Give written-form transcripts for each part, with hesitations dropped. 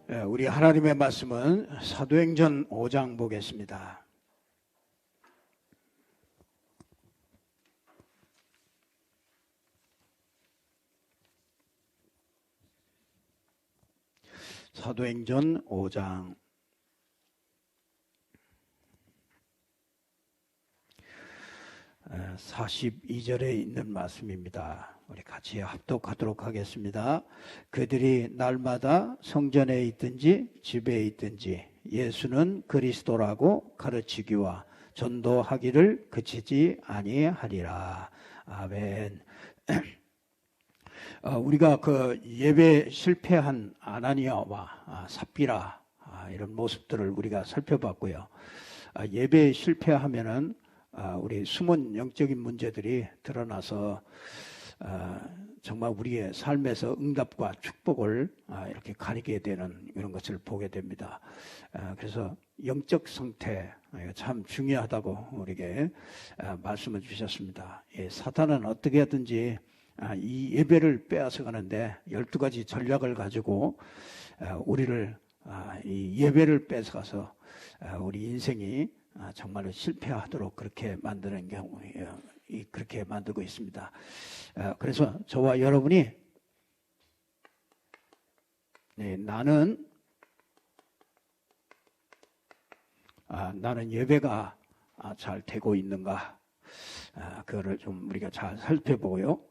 우리 하나님의 말씀은 사도행전 5장 보겠습니다. 사도행전 5장 42절에 있는 말씀입니다. 우리 같이 합독하도록 하겠습니다. 그들이 날마다 성전에 있든지 집에 있든지 예수는 그리스도라고 가르치기와 전도하기를 그치지 아니하리라. 아멘. 우리가 그 예배 실패한 아나니아와 삽비라 이런 모습들을 우리가 살펴봤고요. 예배 실패하면은 우리 숨은 영적인 문제들이 드러나서 정말 우리의 삶에서 응답과 축복을 이렇게 가리게 되는 이런 것을 보게 됩니다. 그래서 영적 상태 참 중요하다고 우리에게 말씀을 주셨습니다. 사탄은 어떻게 하든지 이 예배를 빼앗아 가는데 12가지 전략을 가지고 우리를 이 예배를 뺏어가서 우리 인생이 정말로 실패하도록 그렇게 만드는 경우예요. 그렇게 만들고 있습니다. 그래서 저와 여러분이 나는 예배가 잘 되고 있는가, 그거를 좀 우리가 잘 살펴보고요.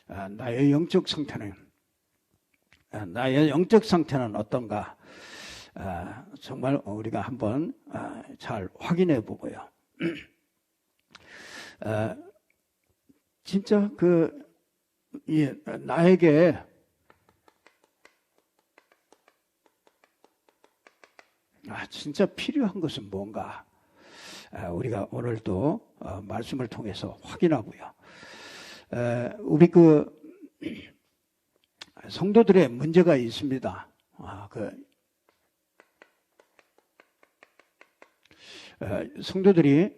나의 영적 상태는 어떤가? 정말 우리가 한번 잘 확인해 보고요. 진짜 나에게 진짜 필요한 것은 뭔가? 우리가 오늘도 말씀을 통해서 확인하고요. 우리 성도들의 문제가 있습니다. 성도들이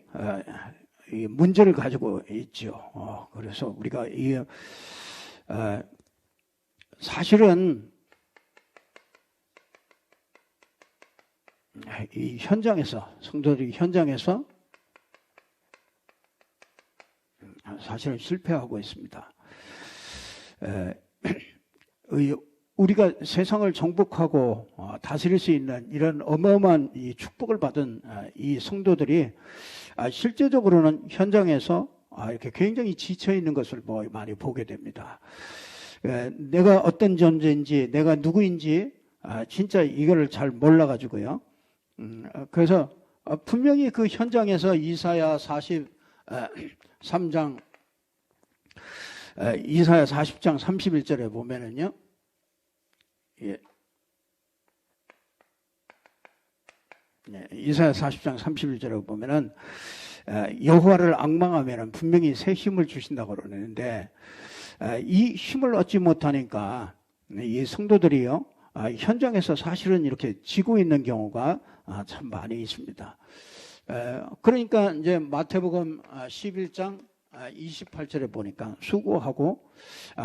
이 문제를 가지고 있죠. 그래서 우리가 사실은 이 성도들이 현장에서 사실은 실패하고 있습니다. 우리가 세상을 정복하고 다스릴 수 있는 이런 어마어마한 이 축복을 받은 이 성도들이 실제적으로는 현장에서 이렇게 굉장히 지쳐 있는 것을 많이 보게 됩니다. 내가 어떤 존재인지, 내가 누구인지 진짜 이거를 잘 몰라가지고요. 그래서 분명히 그 현장에서 이사야 40장 30절에 보면은요, 이사야 40장 31절에 보면은 여호와를 앙망하면은 분명히 새 힘을 주신다고 그러는데, 이 힘을 얻지 못하니까 이 성도들이요, 현장에서 사실은 이렇게 지고 있는 경우가 참 많이 있습니다. 그러니까 이제 마태복음 11장 28절에 보니까 수고하고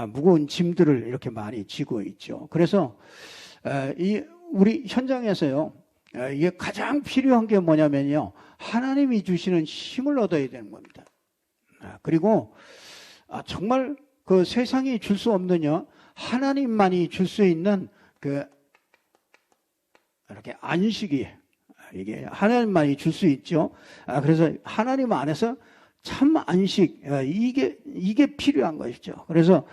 무거운 짐들을 이렇게 많이 지고 있죠. 그래서 우리 현장에서요, 이게 가장 필요한 게 뭐냐면요, 하나님이 주시는 힘을 얻어야 되는 겁니다. 그리고 정말 그 세상이 줄 수 없는 하나님만이 줄 수 있는 이렇게 안식이, 이게 하나님만이 줄 수 있죠. 그래서 하나님 안에서 참 안식, 이게 필요한 것이죠. 그래서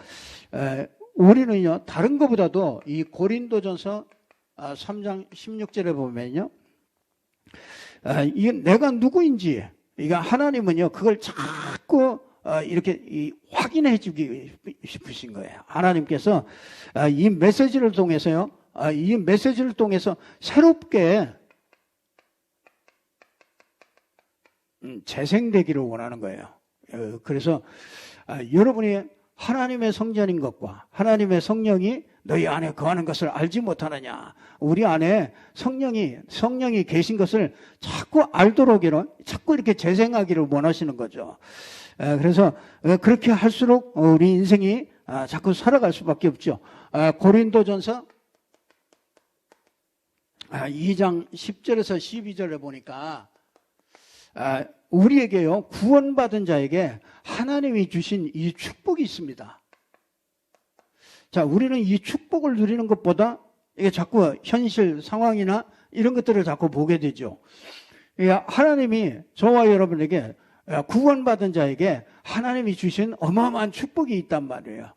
우리는요, 다른 것보다도 이 고린도전서 3장 16절에 보면요, 이게 내가 누구인지, 이게 하나님은요, 그걸 자꾸 이렇게 확인해 주기 싶으신 거예요. 하나님께서 이 메시지를 통해서요, 새롭게 재생되기를 원하는 거예요. 그래서 여러분이 하나님의 성전인 것과 하나님의 성령이 너희 안에 거하는 것을 알지 못하느냐. 우리 안에 성령이 계신 것을 자꾸 알도록 자꾸 이렇게 재생하기를 원하시는 거죠. 그래서 그렇게 할수록 우리 인생이 자꾸 살아갈 수밖에 없죠. 고린도전서 2장 10절에서 12절에 보니까 우리에게요, 구원받은 자에게 하나님이 주신 이 축복이 있습니다. 자, 우리는 이 축복을 누리는 것보다 이게 자꾸 현실 상황이나 이런 것들을 자꾸 보게 되죠. 하나님이 저와 여러분에게 구원받은 자에게 하나님이 주신 어마어마한 축복이 있단 말이에요.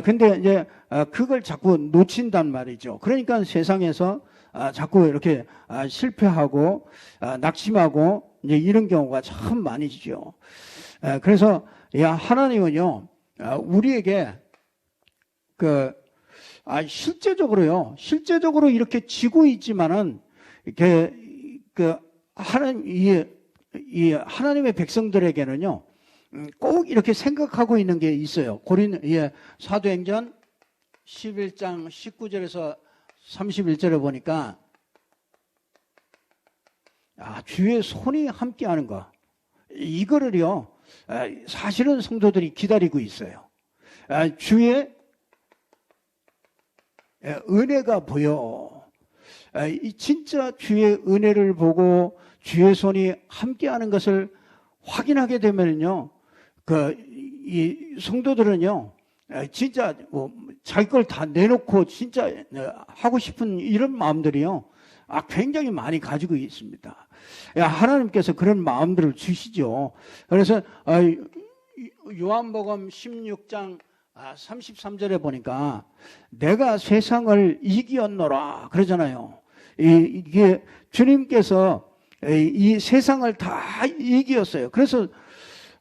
근데 이제 그걸 자꾸 놓친단 말이죠. 그러니까 세상에서 자꾸 이렇게 실패하고 낙심하고 이제 이런 경우가 참 많이죠. 그래서 하나님은요, 우리에게 실제적으로 이렇게 지고 있지만은 하나님의 백성들에게는요, 꼭 이렇게 생각하고 있는 게 있어요. 사도행전 11장 19절에서 31절에 보니까 주의 손이 함께하는 거, 이거를요, 사실은 성도들이 기다리고 있어요. 주의 은혜가 보여. 진짜 주의 은혜를 보고 주의 손이 함께하는 것을 확인하게 되면요, 이 성도들은요, 진짜 자기 걸 다 내놓고 진짜 하고 싶은 이런 마음들이요, 굉장히 많이 가지고 있습니다. 하나님께서 그런 마음들을 주시죠. 그래서 요한복음 16장 33절에 보니까 내가 세상을 이기었노라 그러잖아요. 이게 주님께서 이 세상을 다 이기었어요. 그래서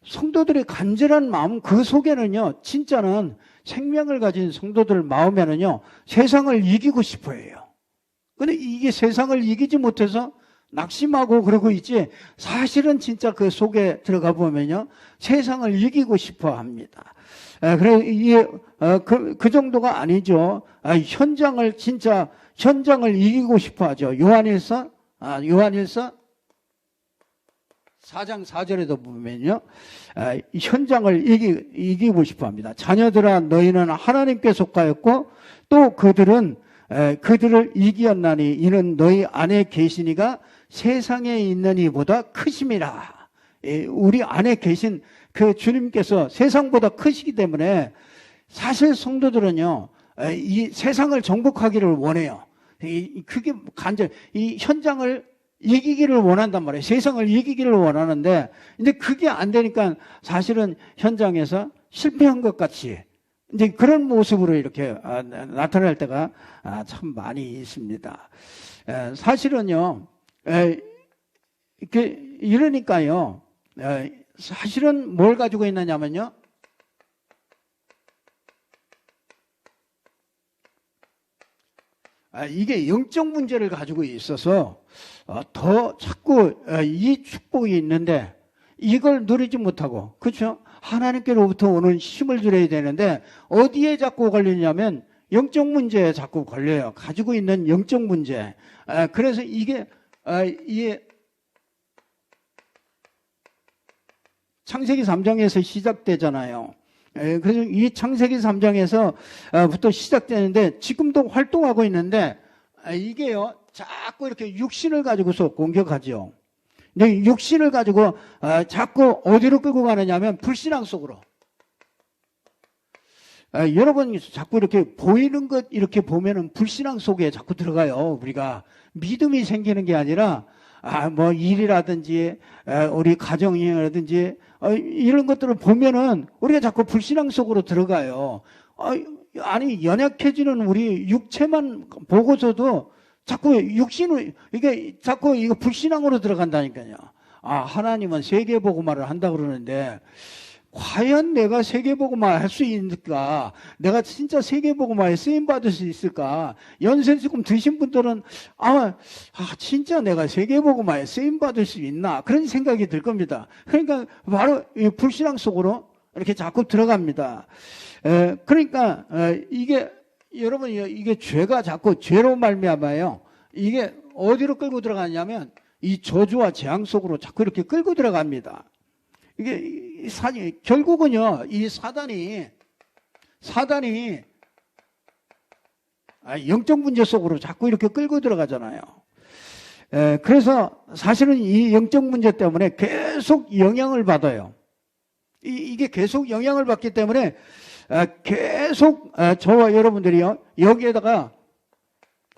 성도들의 간절한 마음, 그 속에는요, 진짜는 생명을 가진 성도들 마음에는요, 세상을 이기고 싶어 해요. 근데 이게 세상을 이기지 못해서 낙심하고 그러고 있지, 사실은 진짜 그 속에 들어가 보면요, 세상을 이기고 싶어 합니다. 그래, 이게, 그 정도가 아니죠. 현장을 이기고 싶어 하죠. 요한일서 4장 4절에도 보면요, 현장을 이기고 싶어 합니다. 자녀들아, 너희는 하나님께 속하였고, 또 그들을 이기었나니, 이는 너희 안에 계시니가 세상에 있는 이보다 크심이라. 우리 안에 계신 그 주님께서 세상보다 크시기 때문에 사실 성도들은요, 이 세상을 정복하기를 원해요. 그게 이 현장을 이기기를 원한단 말이에요. 세상을 이기기를 원하는데, 이제 그게 안 되니까 사실은 현장에서 실패한 것 같이 이제 그런 모습으로 이렇게 나타날 때가 참 많이 있습니다. 사실은요, 이러니까요, 사실은 뭘 가지고 있느냐면요, 이게 영적 문제를 가지고 있어서 더 자꾸 이 축복이 있는데 이걸 누리지 못하고, 그렇죠? 하나님께로부터 오는 힘을 드려야 되는데 어디에 자꾸 걸리냐면 영적 문제에 자꾸 걸려요. 가지고 있는 영적 문제. 그래서 이게 창세기 3장에서 시작되잖아요. 그래서 이 창세기 3장에서부터 시작되는데 지금도 활동하고 있는데, 이게요, 자꾸 이렇게 육신을 가지고서 공격하죠. 근데 육신을 가지고 자꾸 어디로 끌고 가느냐면 불신앙 속으로. 여러분 자꾸 이렇게 보이는 것 이렇게 보면은 불신앙 속에 자꾸 들어가요. 우리가 믿음이 생기는 게 아니라 뭐 일이라든지 우리 가정이라든지 이런 것들을 보면은 우리가 자꾸 불신앙 속으로 들어가요. 아니 연약해지는 우리 육체만 보고서도 자꾸 육신을 이게 자꾸 이거 불신앙으로 들어간다니까요. 하나님은 세계복음화를 한다 그러는데 과연 내가 세계복음화 할 수 있을까? 내가 진짜 세계복음화에 쓰임받을 수 있을까? 연세 조금 드신 분들은 진짜 내가 세계복음화에 쓰임받을 수 있나? 그런 생각이 들 겁니다. 그러니까 바로 이 불신앙 속으로 이렇게 자꾸 들어갑니다. 그러니까 이게 여러분 이게 죄가 자꾸 죄로 말미암아요. 이게 어디로 끌고 들어가냐면 이 저주와 재앙 속으로 자꾸 이렇게 끌고 들어갑니다. 이게 결국은요, 이 사단이 영적 문제 속으로 자꾸 이렇게 끌고 들어가잖아요. 그래서 사실은 이 영적 문제 때문에 계속 영향을 받아요. 이게 계속 영향을 받기 때문에 계속 저와 여러분들이요, 여기에다가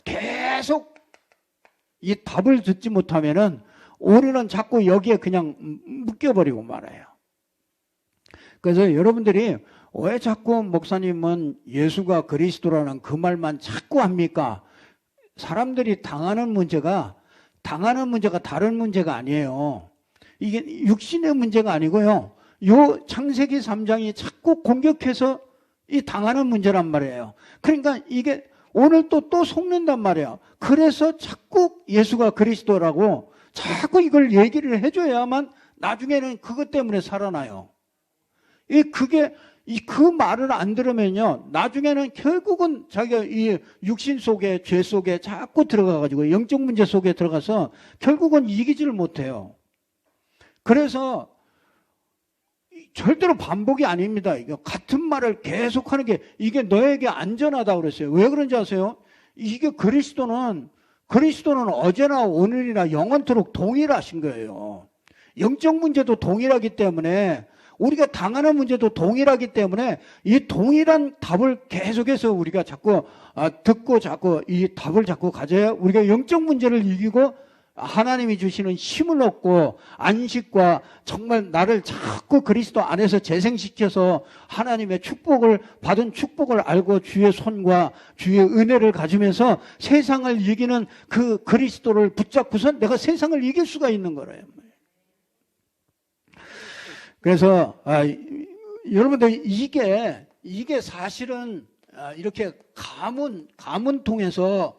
계속 이 답을 듣지 못하면은 우리는 자꾸 여기에 그냥 묶여버리고 말아요. 그래서 여러분들이 왜 자꾸 목사님은 예수가 그리스도라는 그 말만 자꾸 합니까? 사람들이 당하는 문제가 다른 문제가 아니에요. 이게 육신의 문제가 아니고요. 요 창세기 3장이 자꾸 공격해서 이 당하는 문제란 말이에요. 그러니까 이게 오늘 또 속는단 말이에요. 그래서 자꾸 예수가 그리스도라고 자꾸 이걸 얘기를 해줘야만 나중에는 그것 때문에 살아나요. 그 말을 안 들으면요, 나중에는 결국은 자기가 이 육신 속에, 죄 속에 자꾸 들어가가지고 영적 문제 속에 들어가서 결국은 이기지를 못해요. 그래서 절대로 반복이 아닙니다. 이거 같은 말을 계속하는 게 이게 너에게 안전하다고 그랬어요. 왜 그런지 아세요? 이게 그리스도는 어제나 오늘이나 영원토록 동일하신 거예요. 영적 문제도 동일하기 때문에, 우리가 당하는 문제도 동일하기 때문에 이 동일한 답을 계속해서 우리가 자꾸 듣고 자꾸 이 답을 자꾸 가져야 우리가 영적 문제를 이기고 하나님이 주시는 힘을 얻고 안식과 정말 나를 자꾸 그리스도 안에서 재생시켜서 하나님의 축복을 받은 축복을 알고 주의 손과 주의 은혜를 가지면서 세상을 이기는 그 그리스도를 붙잡고선 내가 세상을 이길 수가 있는 거예요. 그래서 여러분들 이게 사실은 이렇게 가문 통해서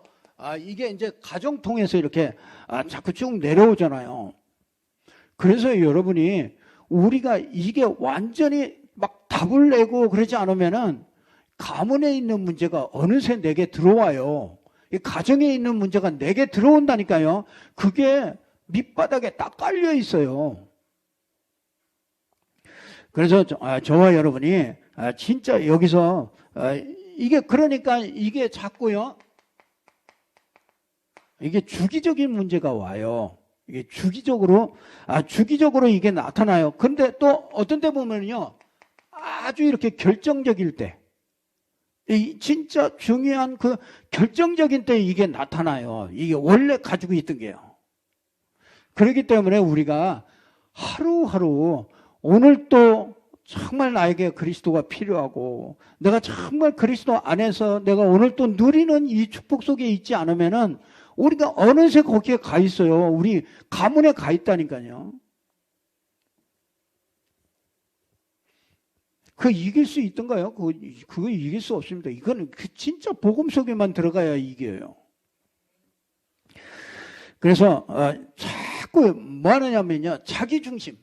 이게 이제 가정 통해서 이렇게 자꾸 쭉 내려오잖아요. 그래서 여러분이 우리가 이게 완전히 막 답을 내고 그러지 않으면은 가문에 있는 문제가 어느새 내게 들어와요. 이 가정에 있는 문제가 내게 들어온다니까요. 그게 밑바닥에 딱 깔려 있어요. 그래서 저와 여러분이 진짜 여기서 이게 그러니까 이게 자꾸요, 이게 주기적인 문제가 와요. 이게 주기적으로 이게 나타나요. 근데 또 어떤 때 보면요, 아주 이렇게 결정적일 때, 진짜 중요한 그 결정적인 때 이게 나타나요. 이게 원래 가지고 있던 게요. 그렇기 때문에 우리가 하루하루 오늘 또 정말 나에게 그리스도가 필요하고 내가 정말 그리스도 안에서 내가 오늘 또 누리는 이 축복 속에 있지 않으면은 우리가 어느새 거기에 가 있어요. 우리 가문에 가 있다니까요. 그거 이길 수 있던가요? 그거 이길 수 없습니다. 이거는 진짜 복음 속에만 들어가야 이겨요. 그래서 자꾸 뭐 하느냐면요, 자기 중심.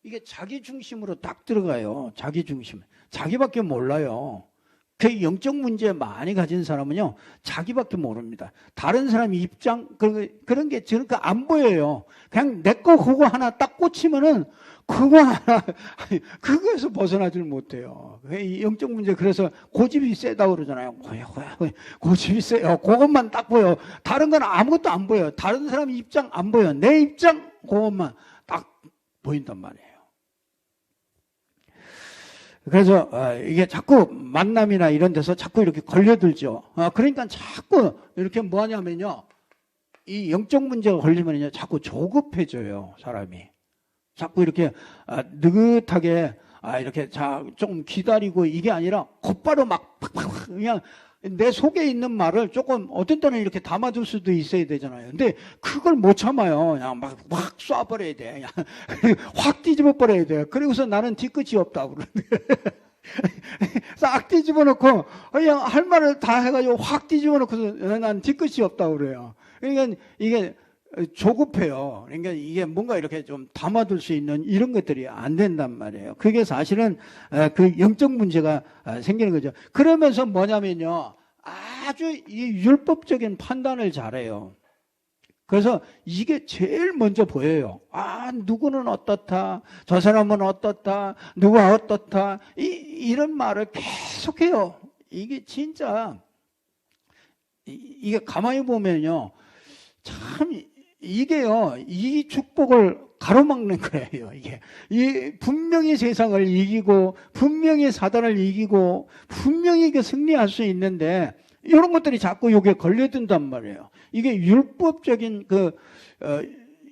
이게 자기 중심으로 딱 들어가요. 자기 중심. 자기밖에 몰라요. 그 영적 문제 많이 가진 사람은요, 자기밖에 모릅니다. 다른 사람 입장, 그런 게 저는 안 보여요. 그냥 내 거 그거 하나 딱 꽂히면은 그거 하나, 그거에서 벗어나질 못해요. 이 영적 문제, 그래서 고집이 세다고 그러잖아요. 고집이 세요. 그것만 딱 보여. 다른 건 아무것도 안 보여요. 다른 사람 입장 안 보여요. 내 입장, 그것만 딱 보인단 말이에요. 그래서 이게 자꾸 만남이나 이런 데서 자꾸 이렇게 걸려들죠. 그러니까 자꾸 이렇게 뭐 하냐면요, 이 영적 문제가 걸리면요 자꾸 조급해져요. 사람이 자꾸 이렇게 느긋하게 이렇게 좀 기다리고, 이게 아니라 곧바로 막 그냥 내 속에 있는 말을 조금 어떤 때는 이렇게 담아둘 수도 있어야 되잖아요. 근데 그걸 못 참아요. 그냥 막 쏴버려야 돼. 그냥 확 뒤집어 버려야 돼. 그리고서 나는 뒤끝이 없다고 그러는데 싹 뒤집어 놓고 그냥 할 말을 다 해가지고 확 뒤집어 놓고서 난 뒤끝이 없다고 그래요. 그러니까 이게 조급해요. 그러니까 이게 뭔가 이렇게 좀 담아둘 수 있는 이런 것들이 안 된단 말이에요. 그게 사실은 그 영적 문제가 생기는 거죠. 그러면서 뭐냐면요, 아주 이 율법적인 판단을 잘해요. 그래서 이게 제일 먼저 보여요. 아, 누구는 어떻다, 저 사람은 어떻다, 누가 어떻다, 이런 말을 계속해요. 이게 진짜 이게 가만히 보면요, 참 이게요, 이 축복을 가로막는 거예요. 이게 분명히 세상을 이기고 분명히 사단을 이기고 분명히 이게 승리할 수 있는데 이런 것들이 자꾸 여기에 걸려든단 말이에요. 이게 율법적인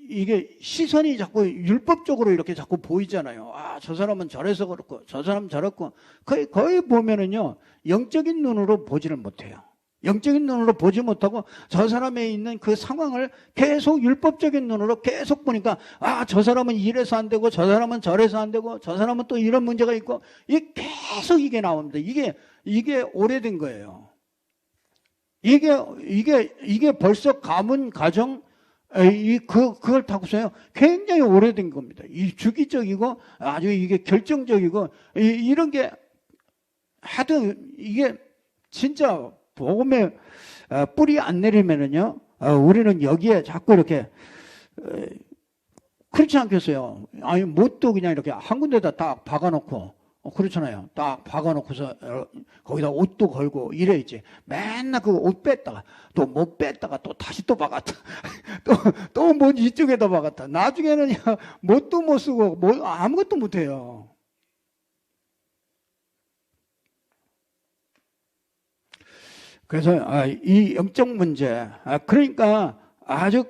이게 시선이 자꾸 율법적으로 이렇게 자꾸 보이잖아요. 아, 저 사람은 저래서 그렇고 저 사람 저렇고 거의 보면은요, 영적인 눈으로 보지를 못해요. 영적인 눈으로 보지 못하고 저 사람에 있는 그 상황을 계속 율법적인 눈으로 계속 보니까, 아, 저 사람은 이래서 안 되고 저 사람은 저래서 안 되고 저 사람은 또 이런 문제가 있고, 이게 계속 이게 나옵니다. 이게 오래된 거예요. 이게 벌써 가문 가정 그걸 타고서요, 굉장히 오래된 겁니다. 이 주기적이고 아주 이게 결정적이고 이런 게 하여튼 이게 진짜 복음에 뿌리 안 내리면은요, 우리는 여기에 자꾸 이렇게 그렇지 않겠어요? 아니, 못도 그냥 이렇게 한 군데다 딱 박아놓고, 그렇잖아요. 딱 박아놓고서 거기다 옷도 걸고 이래야지. 맨날 그 옷 뺐다가 또 못 뺐다가 또 다시 또 박았다. 또 뭐 이쪽에다 박았다. 나중에는 못도 못 쓰고 뭐 아무것도 못 해요. 그래서 이 영적 문제, 그러니까 아주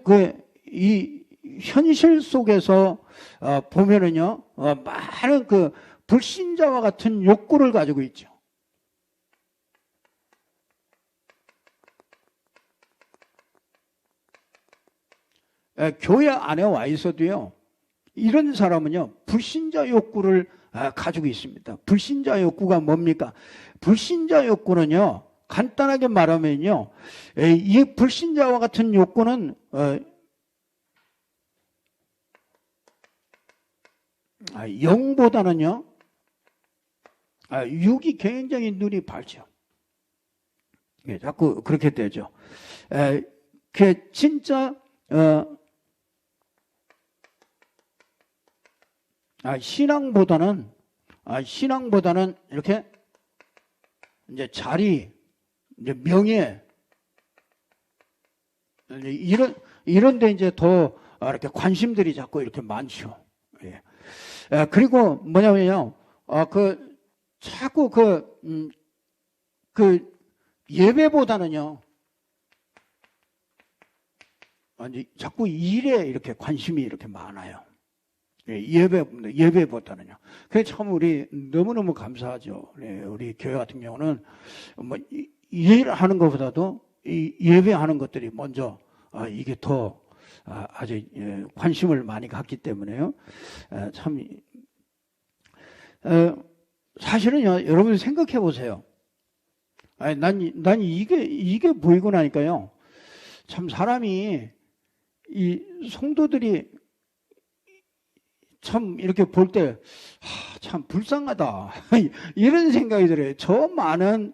이 현실 속에서 보면은요, 많은 그 불신자와 같은 욕구를 가지고 있죠. 교회 안에 와 있어도요, 이런 사람은요, 불신자 욕구를 가지고 있습니다. 불신자 욕구가 뭡니까? 불신자 욕구는요, 간단하게 말하면요, 이 불신자와 같은 욕구는 영보다는요, 육이 굉장히 눈이 밝죠. 자꾸 그렇게 되죠. 그 진짜 신앙보다는 이렇게 이제 자리, 이제 명예, 이런데 이제 더 이렇게 관심들이 자꾸 이렇게 많죠. 예. 그리고 뭐냐면요, 자꾸 예배보다는요, 자꾸 일에 이렇게 관심이 이렇게 많아요. 예배보다는요. 그게 참 우리 너무너무 감사하죠. 네, 우리 교회 같은 경우는 뭐 일하는 것보다도 이 예배하는 것들이 먼저 이게 더 아주 관심을 많이 갖기 때문에요. 참 사실은요, 여러분 생각해 보세요. 난 이게 보이고 나니까요, 참 사람이 이 성도들이 참 이렇게 볼 때 참 불쌍하다 이런 생각이 들어요. 저런 많은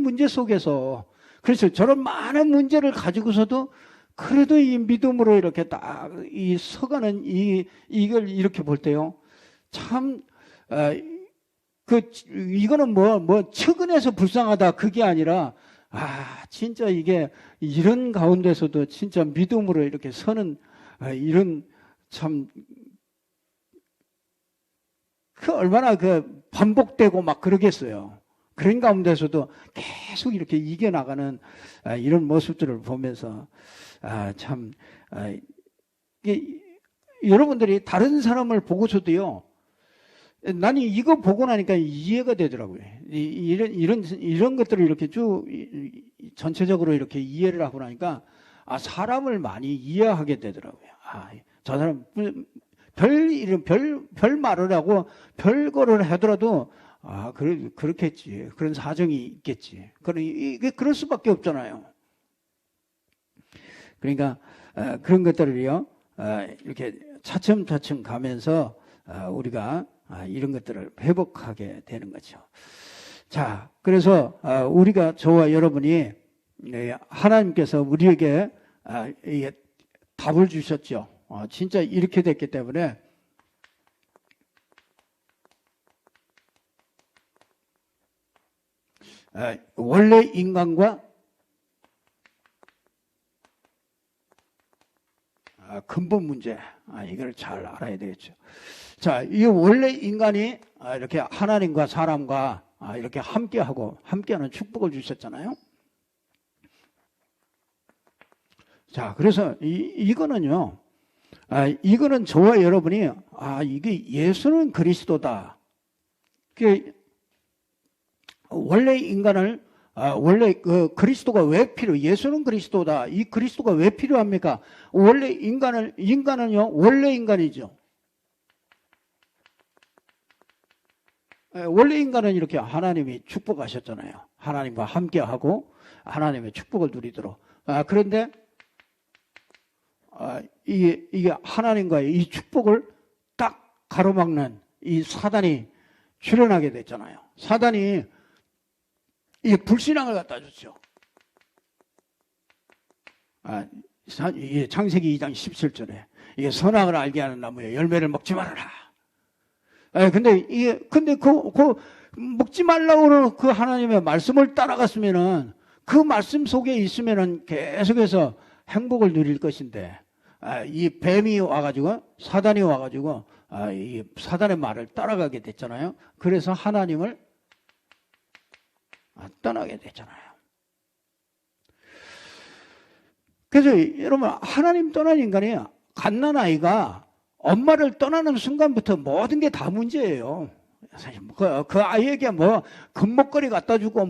문제 속에서, 그래서 저런 많은 문제를 가지고서도 그래도 이 믿음으로 이렇게 딱 이 서가는 이걸 이렇게 볼 때요, 참 이거는 뭐 측은해서 불쌍하다 그게 아니라, 진짜 이게 이런 가운데서도 진짜 믿음으로 이렇게 서는 이런 참 얼마나 반복되고 막 그러겠어요. 그런 가운데서도 계속 이렇게 이겨나가는 이런 모습들을 보면서 참 여러분들이 다른 사람을 보고서도요, 나는 이거 보고 나니까 이해가 되더라고요. 이런 것들을 이렇게 쭉 전체적으로 이렇게 이해를 하고 나니까 사람을 많이 이해하게 되더라고요. 저 사람 별 말을 하고 별거를 하더라도 그렇겠지. 그런 사정이 있겠지. 이게 그럴 수밖에 없잖아요. 그러니까 그런 것들을요 이렇게 차츰차츰 가면서 우리가 이런 것들을 회복하게 되는 거죠. 자, 그래서 우리가 저와 여러분이 하나님께서 우리에게 답을 주셨죠. 진짜 이렇게 됐기 때문에 원래 인간과 근본 문제, 이걸 잘 알아야 되겠죠. 자, 이 원래 인간이 이렇게 하나님과 사람과 이렇게 함께하는 축복을 주셨잖아요. 자, 그래서 이거는요, 이거는 저와 여러분이 이게 예수는 그리스도다. 원래 인간을 원래 그리스도가 왜 예수는 그리스도다. 이 그리스도가 왜 필요합니까? 원래 인간은요 원래 인간이죠. 원래 인간은 이렇게 하나님이 축복하셨잖아요. 하나님과 함께하고 하나님의 축복을 누리도록. 그런데 이게 하나님과의 이 축복을 딱 가로막는 이 사단이 출현하게 됐잖아요. 사단이 이 불신앙을 갖다 줬죠. 창세기 2장 17절에 이게 선악을 알게 하는 나무에 열매를 먹지 말아라. 근데 그 먹지 말라고 그러는 그 하나님의 말씀을 따라갔으면은 그 말씀 속에 있으면은 계속해서 행복을 누릴 것인데 이 뱀이 와가지고 사단이 와가지고 이 사단의 말을 따라가게 됐잖아요. 그래서 하나님을 떠나게 됐잖아요. 그래서 여러분 하나님 떠난 인간이 갓난아이가 엄마를 떠나는 순간부터 모든 게 다 문제예요. 사실 그 아이에게 금목걸이 갖다 주고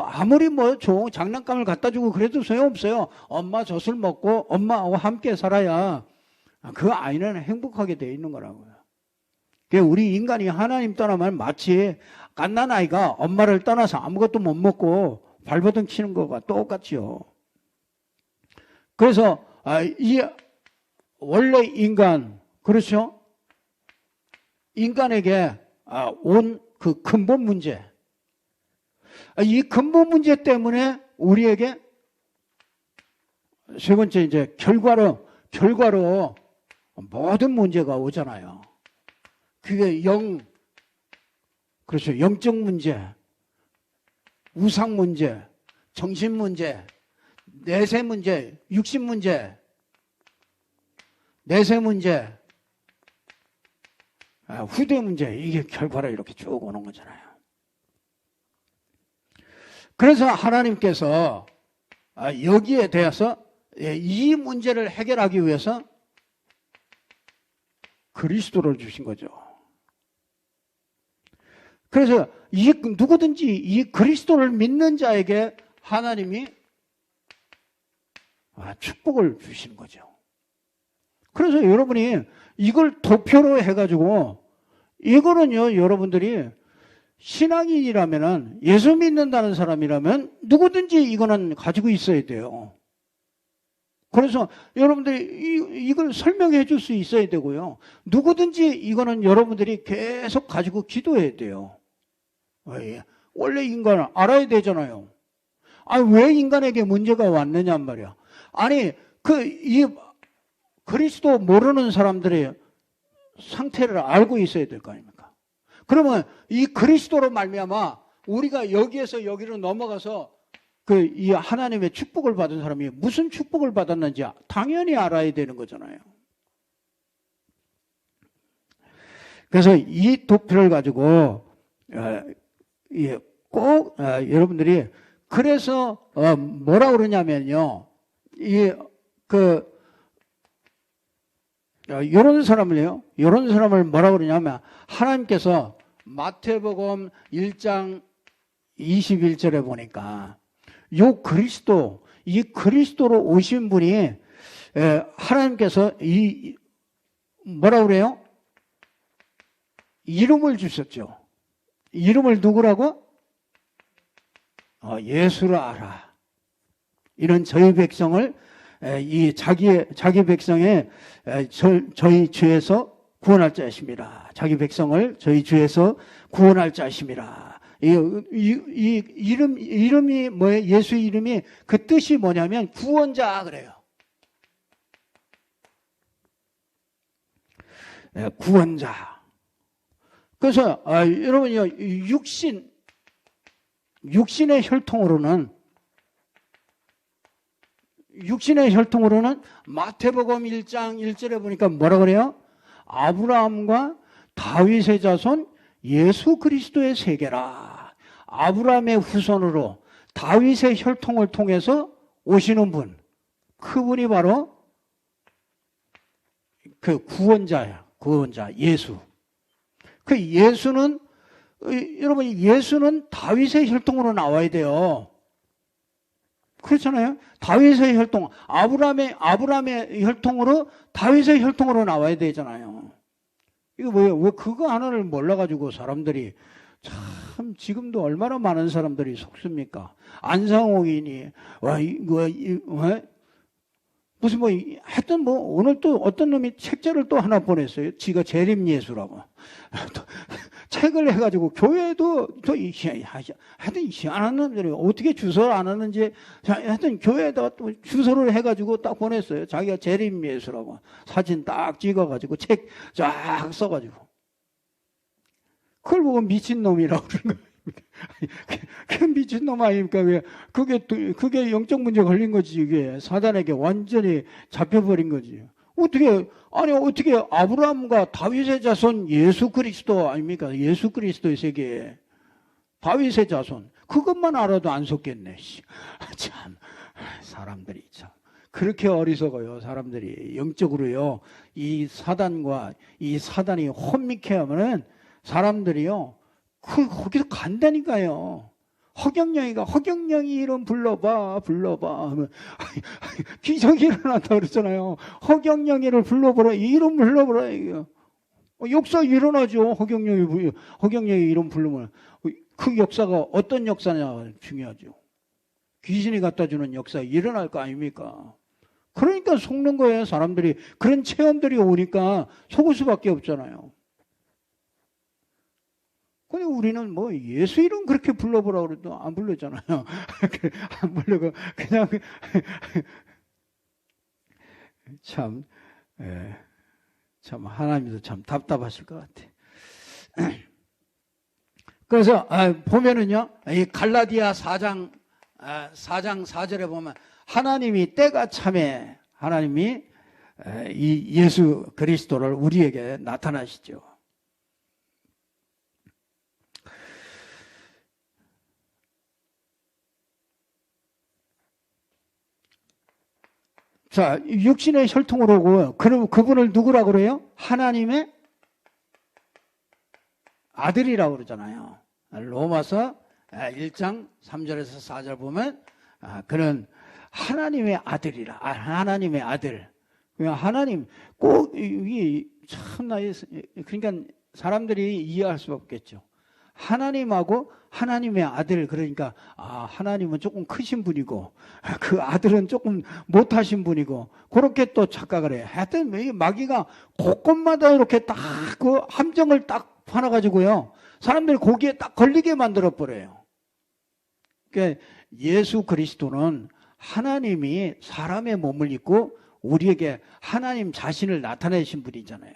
아무리 좋은 장난감을 갖다 주고 그래도 소용없어요. 엄마 젖을 먹고 엄마하고 함께 살아야 그 아이는 행복하게 돼 있는 거라고요. 우리 인간이 하나님 떠나면 마치 갓난아이가 엄마를 떠나서 아무것도 못 먹고 발버둥 치는 것과 똑같지요. 그래서 이 원래 인간, 그렇죠? 인간에게 온 그 근본 문제, 이 근본 문제 때문에 우리에게 세 번째 이제 결과로 모든 문제가 오잖아요. 그게 그렇죠. 영적 문제, 우상 문제, 정신 문제, 내세 문제, 육신 문제, 내세 문제, 후대 문제, 이게 결과로 이렇게 쭉 오는 거잖아요. 그래서 하나님께서 여기에 대해서 이 문제를 해결하기 위해서 그리스도를 주신 거죠. 그래서 누구든지 이 그리스도를 믿는 자에게 하나님이 축복을 주시는 거죠. 그래서 여러분이 이걸 도표로 해가지고 이거는요, 여러분들이 신앙인이라면은 예수 믿는다는 사람이라면 누구든지 이거는 가지고 있어야 돼요. 그래서 여러분들이 이걸 설명해 줄 수 있어야 되고요. 누구든지 이거는 여러분들이 계속 가지고 기도해야 돼요. 원래 인간을 알아야 되잖아요. 왜 인간에게 문제가 왔느냔 말이야. 이 그리스도 모르는 사람들의 상태를 알고 있어야 될 거 아닙니까? 그러면 이 그리스도로 말미암아 우리가 여기에서 여기로 넘어가서 이 하나님의 축복을 받은 사람이 무슨 축복을 받았는지 당연히 알아야 되는 거잖아요. 그래서 이 도표를 가지고 꼭 여러분들이 그래서 뭐라 그러냐면요, 이런 사람을 뭐라 그러냐면 하나님께서 마태복음 1장 21절에 보니까 이 그리스도로 오신 분이 하나님께서 뭐라 그래요? 이름을 주셨죠. 이름을 누구라고? 예수라 하라. 이런 저희 백성을 이 자기 백성의 저희 죄에서 구원할 자이십니다. 자기 백성을 저희 죄에서 구원할 자이십니다. 이 이름이 뭐예요? 예수 이름이 그 뜻이 뭐냐면 구원자 그래요. 구원자. 그래서 여러분요, 육신의 혈통으로는 마태복음 1장 1절에 보니까 뭐라 그래요? 아브라함과 다윗의 자손 예수 그리스도의 세계라. 아브라함의 후손으로 다윗의 혈통을 통해서 오시는 분, 그분이 바로 그 구원자야. 구원자 예수. 그 예수는 여러분, 예수는 다윗의 혈통으로 나와야 돼요. 그렇잖아요. 다윗의 혈통, 아브라함의 혈통으로 다윗의 혈통으로 나와야 되잖아요. 이거 뭐예요? 왜 그거 하나를 몰라가지고 사람들이 참 지금도 얼마나 많은 사람들이 속습니까? 안상홍이니 무슨 하여튼 오늘 또 어떤 놈이 책자를 또 하나 보냈어요. 지가 재림 예수라고. 책을 해가지고 교회도 또 하여튼 희한한 놈들이 어떻게 주소를 안 하는지 하여튼 교회에다가 또 주소를 해가지고 딱 보냈어요. 자기가 재림 예수라고. 사진 딱 찍어가지고 책 쫙 써가지고. 그걸 보고 미친놈이라고 그러는 거예요. 그 미친놈 아닙니까? 왜 그게 영적 문제 걸린 거지. 이게 사단에게 완전히 잡혀버린 거지. 어떻게 아브라함과 다윗의 자손 예수 그리스도 아닙니까? 예수 그리스도의 세계에 다윗의 자손 그것만 알아도 안 속겠네. 참 사람들이 참 그렇게 어리석어요. 사람들이 영적으로요. 이 사단이 혼미케 하면은 사람들이요. 거기서 간다니까요. 허경영이 이름 불러봐 하면 기적이 일어난다 그랬잖아요. 허경영이를 불러보라, 이름 불러보라. 이거. 역사 일어나죠. 허경영이 이름 부르면 그 역사가 어떤 역사냐 중요하죠. 귀신이 갖다 주는 역사 일어날 거 아닙니까? 그러니까 속는 거예요. 사람들이 그런 체험들이 오니까 속을 수밖에 없잖아요. 근데 우리는 예수 이름 그렇게 불러보라고 그래도 안 불렀잖아요. 안 부르고 그냥 참 하나님도 참 답답하실 것 같아. 그래서 보면은요, 이 갈라디아 4장 4절에 보면 하나님이 때가 참에 하나님이 이 예수 그리스도를 우리에게 나타나시죠. 자, 육신의 혈통으로 오고, 그럼 그분을 누구라고 그래요? 하나님의 아들이라고 그러잖아요. 로마서 1장 3절에서 4절 보면, 그는 하나님의 아들이라. 하나님의 아들. 하나님, 꼭, 이게 참나, 그러니까 사람들이 이해할 수 없겠죠. 하나님하고 하나님의 아들, 그러니까 하나님은 조금 크신 분이고 그 아들은 조금 못하신 분이고 그렇게 또 착각을 해요. 하여튼 마귀가 곳곳마다 이렇게 딱 그 함정을 딱 파놔가지고요, 사람들이 거기에 딱 걸리게 만들어 버려요. 그러니까 예수 그리스도는 하나님이 사람의 몸을 입고 우리에게 하나님 자신을 나타내신 분이잖아요.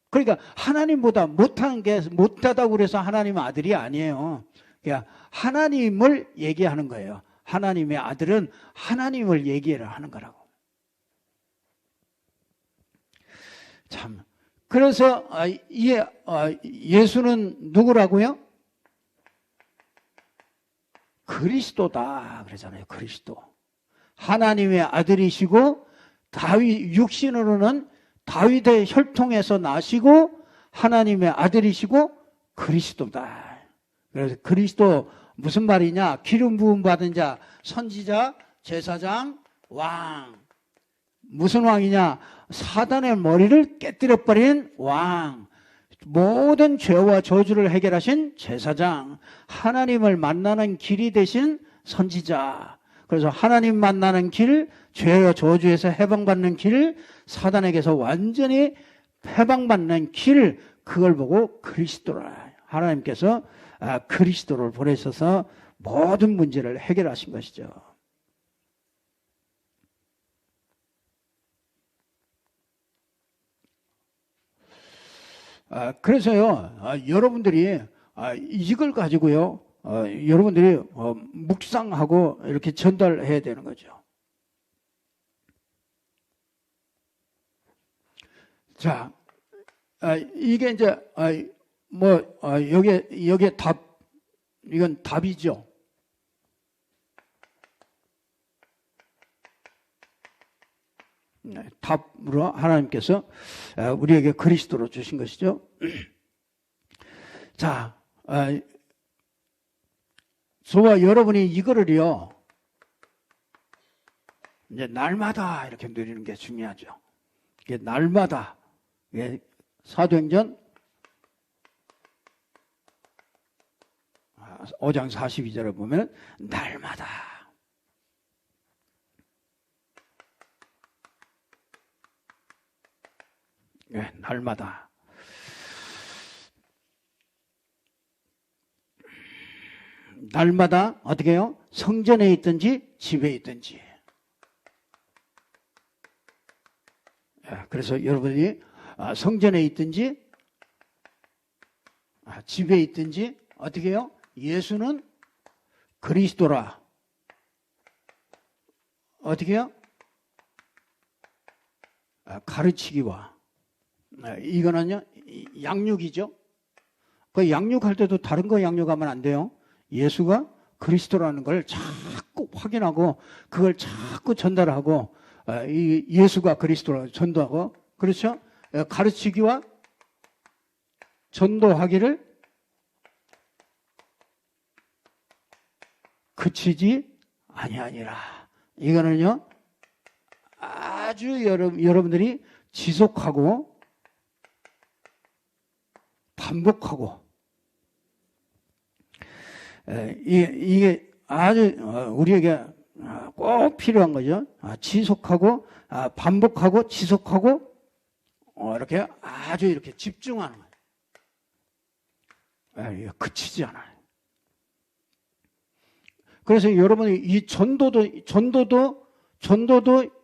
그러니까 하나님보다 못하다고 그래서 하나님의 아들이 아니에요. 그러니까 하나님을 얘기하는 거예요. 하나님의 아들은 하나님을 얘기를 하는 거라고. 참. 그래서 예수는 누구라고요? 그리스도다 그러잖아요. 그리스도. 하나님의 아들이시고 육신으로는 다윗의 혈통에서 나시고 하나님의 아들이시고 그리스도다. 그래서 그리스도 무슨 말이냐? 기름 부음 받은 자, 선지자, 제사장, 왕. 무슨 왕이냐? 사단의 머리를 깨뜨려버린 왕. 모든 죄와 저주를 해결하신 제사장. 하나님을 만나는 길이 되신 선지자. 그래서 하나님 만나는 길, 죄와 저주에서 해방받는 길, 사단에게서 완전히 해방받는 길, 그걸 보고 그리스도라. 하나님께서 그리스도를 보내셔서 모든 문제를 해결하신 것이죠. 그래서요, 여러분들이 이걸 가지고요, 여러분들이 묵상하고 이렇게 전달해야 되는 거죠. 자, 이게 이제 여기에 이건 답이죠. 답으로 하나님께서 우리에게 그리스도로 주신 것이죠. 자, 저와 여러분이 이거를요, 이제 날마다 이렇게 누리는 게 중요하죠. 이게 날마다, 사도행전 5장 42절에 보면 날마다 날마다 날마다 어떻게 해요? 성전에 있든지 집에 있든지. 그래서 여러분이 성전에 있든지 집에 있든지 어떻게 해요? 예수는 그리스도라. 어떻게 해요? 가르치기와, 이거는요 양육이죠. 그 양육할 때도 다른 거 양육하면 안 돼요. 예수가 그리스도라는 걸 자꾸 확인하고 그걸 자꾸 전달하고, 이 예수가 그리스도라고 전도하고, 그렇죠? 가르치기와 전도하기를 그치지 아니하니라. 이거는요 아주 여러분들이 지속하고 반복하고, 이게 아주 우리에게 꼭 필요한 거죠. 지속하고 반복하고 지속하고 이렇게 아주 이렇게 집중하는 거예요. 그치지 않아요. 그래서 여러분이 이 전도도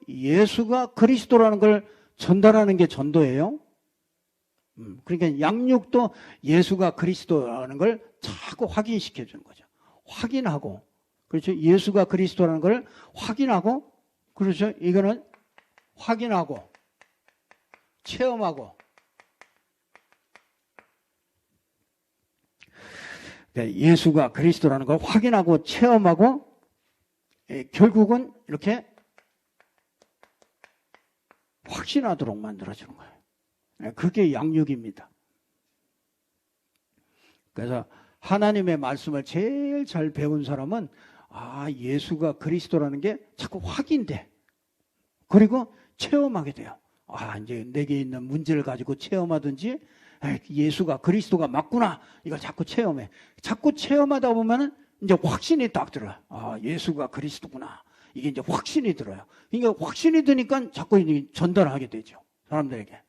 예수가 그리스도라는 걸 전달하는 게 전도예요. 그러니까 양육도 예수가 그리스도라는 걸 자꾸 확인시켜 주는 거죠. 확인하고, 그렇죠? 예수가 그리스도라는 걸 확인하고, 그렇죠? 이거는 확인하고 체험하고, 예수가 그리스도라는 걸 확인하고 체험하고, 결국은 이렇게 확신하도록 만들어주는 거예요. 그게 양육입니다. 그래서 하나님의 말씀을 제일 잘 배운 사람은 예수가 그리스도라는 게 자꾸 확인돼. 그리고 체험하게 돼요. 이제 내게 있는 문제를 가지고 체험하든지, 예수가 그리스도가 맞구나, 이걸 자꾸 체험해. 자꾸 체험하다 보면은 이제 확신이 딱 들어요. 예수가 그리스도구나. 이게 이제 확신이 들어요. 그러니까 확신이 드니까 자꾸 전달하게 되죠, 사람들에게.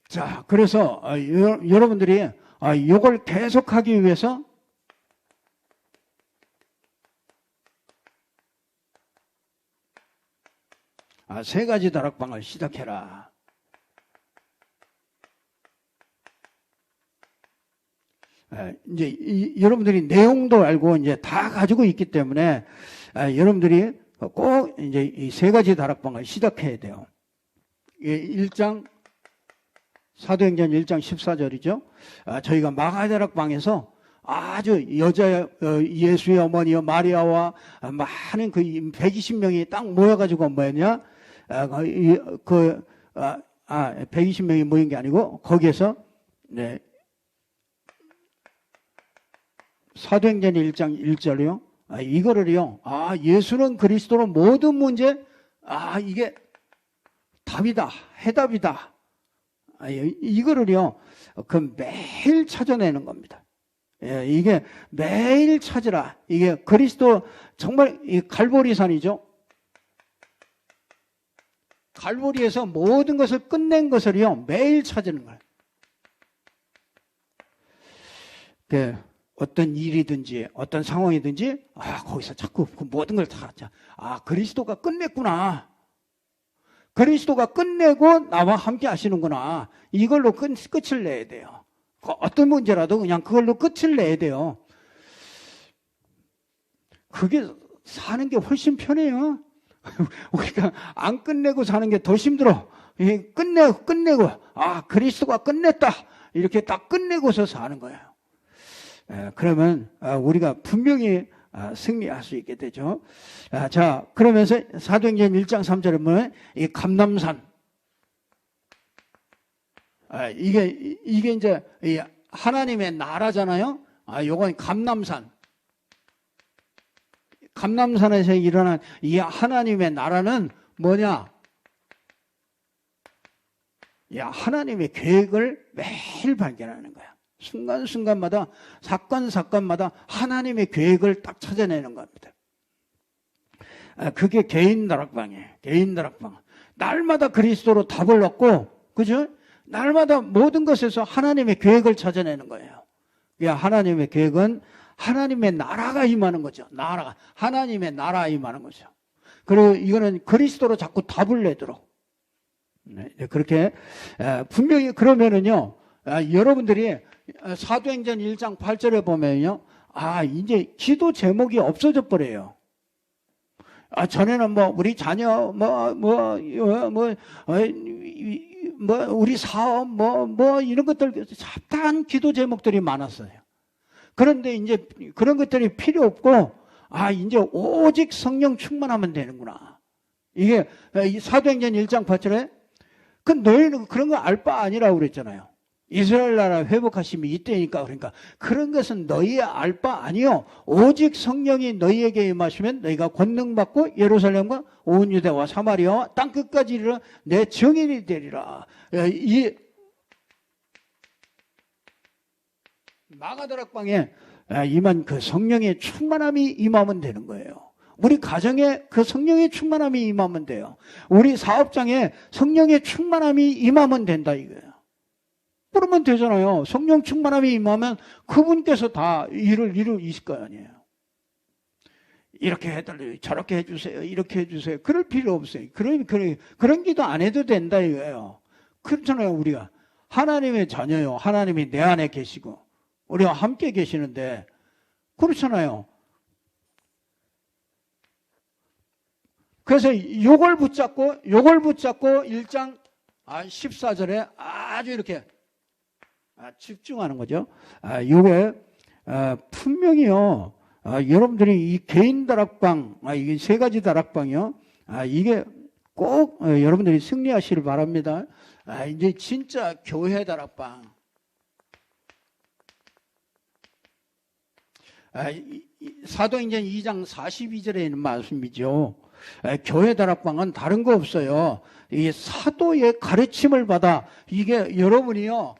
자, 그래서 여러분들이 이걸 계속하기 위해서 세 가지 다락방을 시작해라. 이제 여러분들이 내용도 알고 이제 다 가지고 있기 때문에 여러분들이 꼭 이제 이 세 가지 다락방을 시작해야 돼요. 1장 사도행전 1장 14절이죠. 저희가 마가다락방에서 아주 여자 예수의 어머니와 마리아와 많은 그 120명이 딱 모여가지고 뭐였냐? 120명이 모인 게 아니고 거기에서 사도행전 1장 1절이요. 이거를요. 예수는 그리스도로 모든 문제, 이게 답이다, 해답이다. 이거를요, 그 매일 찾아내는 겁니다. 예, 이게 매일 찾으라. 이게 그리스도 정말 이 갈보리산이죠. 갈보리에서 모든 것을 끝낸 것을요, 매일 찾는 거예요. 그 어떤 일이든지 어떤 상황이든지 거기서 자꾸 그 모든 걸 다 그리스도가 끝냈구나. 그리스도가 끝내고 나와 함께 하시는구나. 이걸로 끝을 내야 돼요. 어떤 문제라도 그냥 그걸로 끝을 내야 돼요. 그게 사는 게 훨씬 편해요. 우리가 안 끝내고 사는 게 더 힘들어. 끝내고 그리스도가 끝냈다. 이렇게 딱 끝내고서 사는 거예요. 그러면 우리가 분명히 승리할 수 있게 되죠. 자, 그러면서 사도행전 1장 3절에 보면 이 감람산, 이게 이제 하나님의 나라잖아요. 요건 감람산. 감람산에서 일어난 이 하나님의 나라는 뭐냐? 하나님의 계획을 매일 발견하는 거야. 순간순간마다, 사건마다 하나님의 계획을 딱 찾아내는 겁니다. 그게 개인 다락방이에요. 개인 다락방. 날마다 그리스도로 답을 얻고, 그죠? 날마다 모든 것에서 하나님의 계획을 찾아내는 거예요. 하나님의 계획은 하나님의 나라가 임하는 거죠. 하나님의 나라가 임하는 거죠. 그리고 이거는 그리스도로 자꾸 답을 내도록. 그렇게, 분명히 그러면은요, 여러분들이 사도행전 1장 8절에 보면요, 이제 기도 제목이 없어져 버려요. 전에는 우리 자녀, 우리 사업, 이런 것들, 잡다한 기도 제목들이 많았어요. 그런데 이제 그런 것들이 필요 없고, 이제 오직 성령 충만하면 되는구나. 이게 사도행전 1장 8절에, 너희는 그런 거 알 바 아니라고 그랬잖아요. 이스라엘 나라 회복하심이 이때니까. 그러니까 그런 것은 너희의 알 바 아니요, 오직 성령이 너희에게 임하시면 너희가 권능 받고 예루살렘과 온 유대와 사마리아와 땅 끝까지 이르러 내 증인이 되리라. 이 마가다락방에 임한 그 성령의 충만함이 임하면 되는 거예요. 우리 가정에 그 성령의 충만함이 임하면 돼요. 우리 사업장에 성령의 충만함이 임하면 된다 이거예요. 그러면 되잖아요. 성령 충만함이 임하면 그분께서 다 일을 이루실 거 아니에요. 이렇게 해달래요. 저렇게 해주세요. 이렇게 해주세요. 그럴 필요 없어요. 그런 기도 안 해도 된다 이거예요. 그렇잖아요. 우리가 하나님의 자녀요. 하나님이 내 안에 계시고 우리와 함께 계시는데 그렇잖아요. 그래서 요걸 붙잡고 1장 14절에 아주 이렇게 집중하는 거죠. 요게 분명히요. 여러분들이 이 개인 다락방, 이게 세 가지 다락방이요. 이게 꼭 여러분들이 승리하시길 바랍니다. 이제 진짜 교회 다락방. 사도행전 2장 42절에 있는 말씀이죠. 교회 다락방은 다른 거 없어요. 이 사도의 가르침을 받아 이게 여러분이요.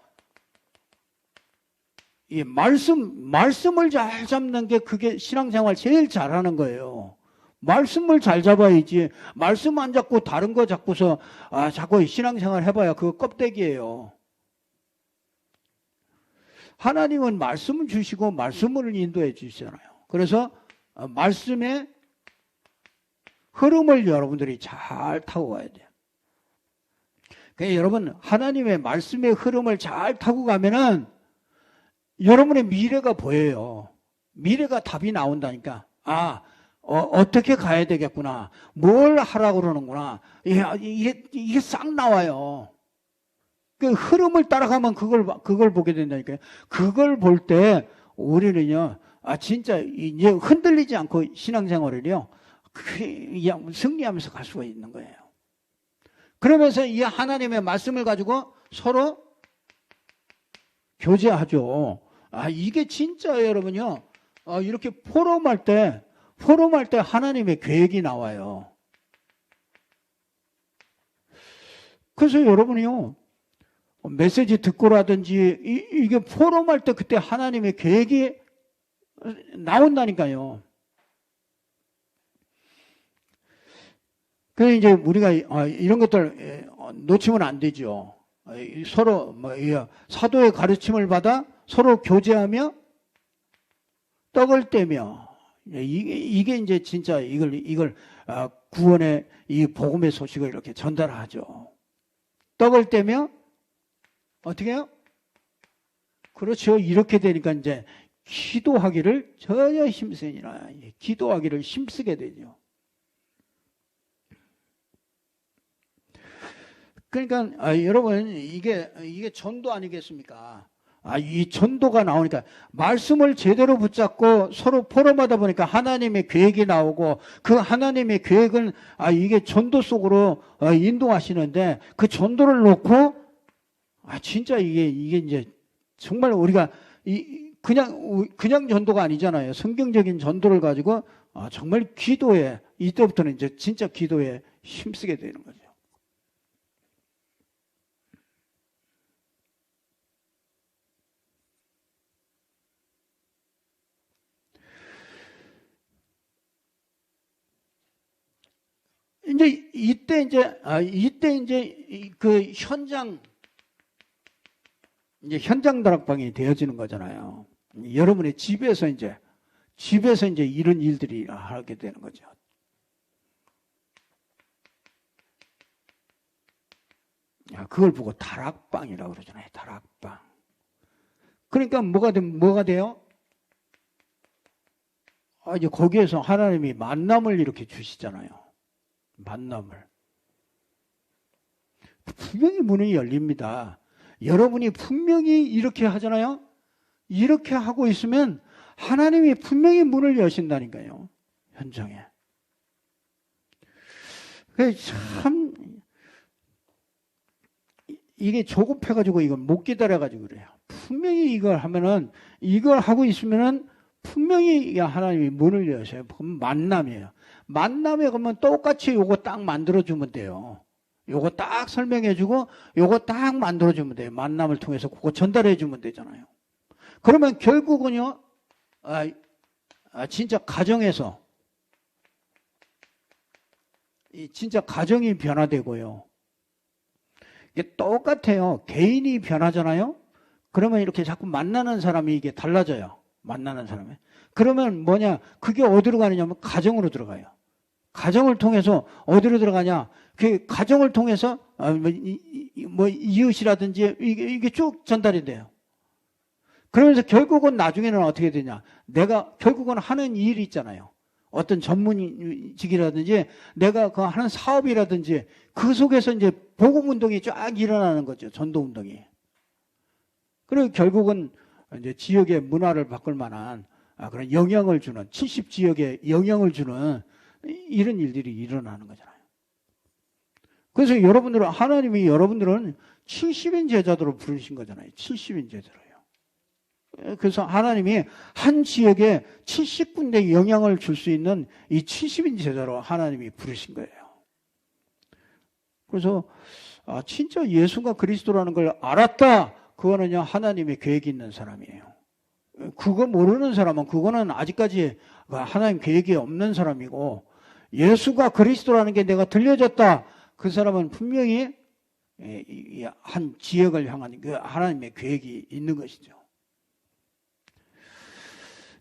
이 말씀을 잘 잡는 게 그게 신앙생활 제일 잘하는 거예요. 말씀을 잘 잡아야지. 말씀 안 잡고 다른 거 잡고서 자꾸 신앙생활 해봐야 그거 껍데기예요. 하나님은 말씀을 주시고 말씀을 인도해 주시잖아요. 그래서 말씀의 흐름을 여러분들이 잘 타고 가야 돼요. 그러니까 여러분 하나님의 말씀의 흐름을 잘 타고 가면은 여러분의 미래가 보여요. 미래가 답이 나온다니까. 어떻게 가야 되겠구나. 뭘 하라고 그러는구나. 이게 싹 나와요. 그 흐름을 따라가면 그걸 보게 된다니까요. 그걸 볼 때 우리는요, 진짜 이제 흔들리지 않고 신앙생활을요, 승리하면서 갈 수가 있는 거예요. 그러면서 이 하나님의 말씀을 가지고 서로 교제하죠. 이게 진짜 여러분요, 이렇게 포럼할 때 하나님의 계획이 나와요. 그래서 여러분이요, 메시지 듣고라든지 이게 포럼할 때 그때 하나님의 계획이 나온다니까요. 그래서 이제 우리가 이런 것들 놓치면 안 되죠. 서로 사도의 가르침을 받아 서로 교제하며 떡을 떼며 이게 이제 진짜 이걸 구원의 이 복음의 소식을 이렇게 전달하죠. 떡을 떼며 어떻게 해요? 그렇죠. 이렇게 되니까 이제 기도하기를 전혀 힘쓰니라. 기도하기를 힘쓰게 되죠. 그러니까 여러분 이게 전도 아니겠습니까? 이 전도가 나오니까 말씀을 제대로 붙잡고 서로 포럼하다 보니까 하나님의 계획이 나오고 그 하나님의 계획은 이게 전도 속으로 인도하시는데 그 전도를 놓고 진짜 이게 이제 정말 우리가 그냥 전도가 아니잖아요. 성경적인 전도를 가지고 정말 기도에 이때부터는 이제 진짜 기도에 힘쓰게 되는 거죠. 이때 이제 그 현장 다락방이 되어지는 거잖아요. 여러분의 집에서 이제 이런 일들이 하게 되는 거죠. 그걸 보고 다락방이라고 그러잖아요. 다락방. 그러니까 뭐가 돼요? 이제 거기에서 하나님이 만남을 이렇게 주시잖아요. 만남을. 분명히 문이 열립니다. 여러분이 분명히 이렇게 하잖아요. 이렇게 하고 있으면 하나님이 분명히 문을 여신다니까요. 현장에. 참 이게 조급해가지고 이걸 못 기다려가지고 그래요. 분명히 이걸 하고 있으면은 분명히 하나님이 문을 여셔요. 그럼 만남이에요. 만남에 그러면 똑같이 요거 딱 만들어주면 돼요. 요거 딱 설명해주고 요거 딱 만들어주면 돼요. 만남을 통해서 그거 전달해주면 되잖아요. 그러면 결국은요, 진짜 가정에서 진짜 가정이 변화되고요. 이게 똑같아요. 개인이 변하잖아요. 그러면 이렇게 자꾸 만나는 사람이 이게 달라져요. 만나는 사람이. 그러면 뭐냐? 그게 어디로 가느냐면 가정으로 들어가요. 가정을 통해서 어디로 들어가냐? 그 가정을 통해서 이웃이라든지 이게 쭉 전달이 돼요. 그러면서 결국은 나중에는 어떻게 되냐? 내가 결국은 하는 일이 있잖아요. 어떤 전문직이라든지 내가 그 하는 사업이라든지 그 속에서 이제 복음 운동이 쫙 일어나는 거죠. 전도 운동이. 그리고 결국은 이제 지역의 문화를 바꿀 만한 그런 영향을 주는 70지역에 영향을 주는 이런 일들이 일어나는 거잖아요. 그래서 하나님이 여러분들은 70인 제자도로 부르신 거잖아요. 70인 제자로요. 그래서 하나님이 한 지역에 70군데 영향을 줄 수 있는 이 70인 제자로 하나님이 부르신 거예요. 그래서 진짜 예수가 그리스도라는 걸 알았다. 그거는요 하나님의 계획이 있는 사람이에요. 그거 모르는 사람은 그거는 아직까지 하나님 계획이 없는 사람이고, 예수가 그리스도라는 게 내가 들려졌다. 그 사람은 분명히 한 지역을 향한 그 하나님의 계획이 있는 것이죠.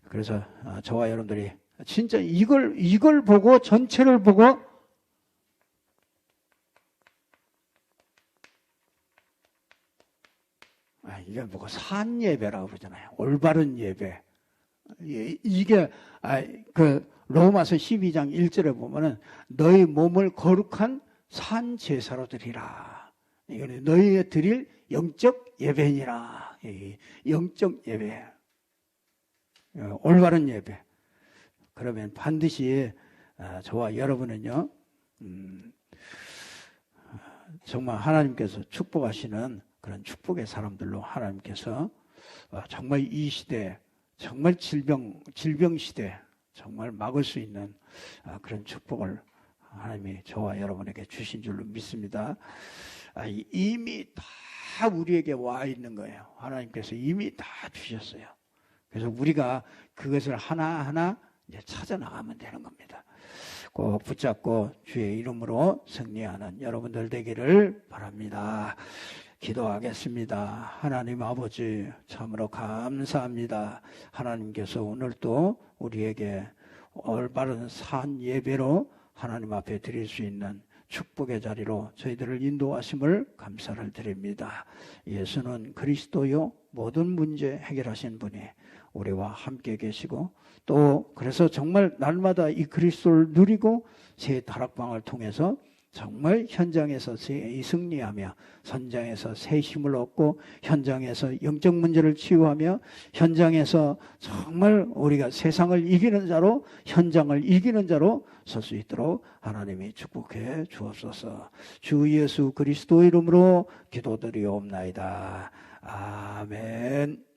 그래서 저와 여러분들이 진짜 이걸 보고 전체를 보고 이걸 보고 산 예배라고 그러잖아요. 올바른 예배. 이게 그 로마서 12장 1절에 보면은 너희 몸을 거룩한 산 제사로 드리라. 이거는 너희의 드릴 영적 예배니라. 영적 예배. 올바른 예배. 그러면 반드시 저와 여러분은요, 정말 하나님께서 축복하시는 그런 축복의 사람들로 하나님께서 정말 이 시대, 정말 질병 시대, 정말 막을 수 있는 그런 축복을 하나님이 저와 여러분에게 주신 줄로 믿습니다. 이미 다 다 우리에게 와 있는 거예요. 하나님께서 이미 다 주셨어요. 그래서 우리가 그것을 하나하나 이제 찾아 나가면 되는 겁니다. 꼭 붙잡고 주의 이름으로 승리하는 여러분들 되기를 바랍니다. 기도하겠습니다. 하나님 아버지, 참으로 감사합니다. 하나님께서 오늘 또 우리에게 올바른 산 예배로 하나님 앞에 드릴 수 있는 축복의 자리로 저희들을 인도하심을 감사를 드립니다. 예수는 그리스도요, 모든 문제 해결하신 분이 우리와 함께 계시고, 또 그래서 정말 날마다 이 그리스도를 누리고 새 다락방을 통해서 정말 현장에서 승리하며, 현장에서 새 힘을 얻고, 현장에서 영적 문제를 치유하며, 현장에서 정말 우리가 세상을 이기는 자로, 현장을 이기는 자로 설 수 있도록 하나님이 축복해 주옵소서. 주 예수 그리스도 이름으로 기도드리옵나이다. 아멘.